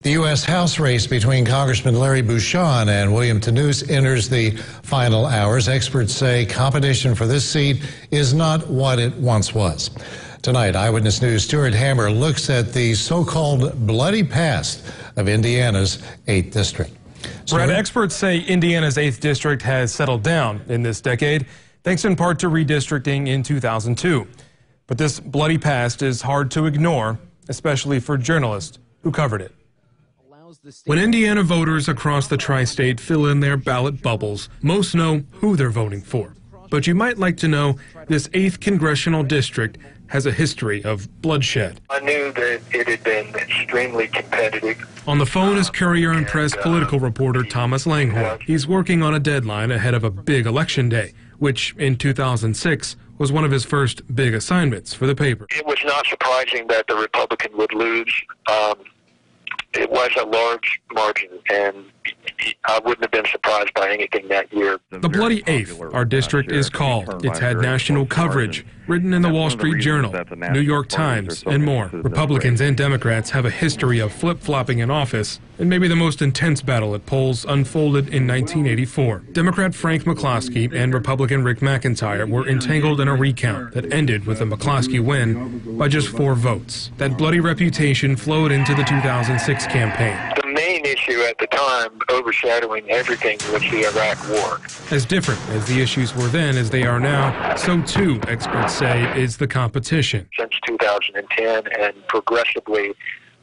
The U.S. House race between Congressman Larry Bucshon and William Tannous enters the final hours. Experts say competition for this seat is not what it once was. Tonight, Eyewitness News' Stuart Hammer looks at the so-called bloody past of Indiana's 8th District. Brad, experts say Indiana's 8th District has settled down in this decade, thanks in part to redistricting in 2002. But this bloody past is hard to ignore, especially for journalists who covered it. When Indiana voters across the tri-state fill in their ballot bubbles, most know who they're voting for. But you might like to know this 8th congressional district has a history of bloodshed. I knew that it had been extremely competitive. On the phone is Courier and Press political reporter Thomas Langhorne. He's working on a deadline ahead of a big election day, which in 2006 was one of his first big assignments for the paper. It was not surprising that the Republican would lose. It was a large margin, and I wouldn't have been surprised by anything that year. The Bloody Eighth, our district is called. It's had national coverage, written in the Wall Street Journal, New York Times, and more. Republicans and Democrats have a history of flip-flopping in office, and maybe the most intense battle at polls unfolded in 1984. Democrat Frank McCloskey and Republican Rick McIntyre were entangled in a recount that ended with a McCloskey win by just 4 votes. That bloody reputation flowed into the 2006 campaign. The main issue at the time, overshadowing everything, was the Iraq War. As different as the issues were then as they are now, so too, experts say, is the competition. Since 2010, and progressively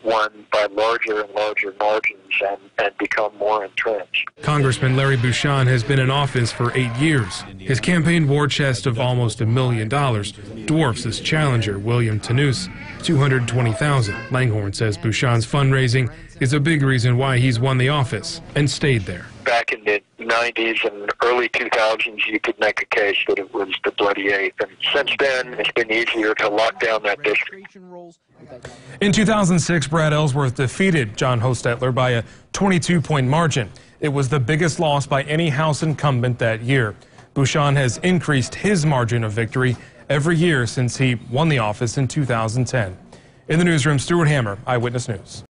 won by larger and larger margins and become more entrenched. Congressman Larry Bucshon has been in office for 8 years. His campaign war chest of almost $1 million dwarfs his challenger, William Tannous, $220,000. Langhorne says Bucshon's fundraising is a big reason why he's won the office and stayed there. Back in the 90s and early 2000s, you could make a case that it was the Bloody Eighth. And since then, it's been easier to lock down that district. In 2006, Brad Ellsworth defeated John Hostetler by a 22-point margin. It was the biggest loss by any House incumbent that year. Bucshon has increased his margin of victory every year since he won the office in 2010. In the newsroom, Stuart Hammer, Eyewitness News.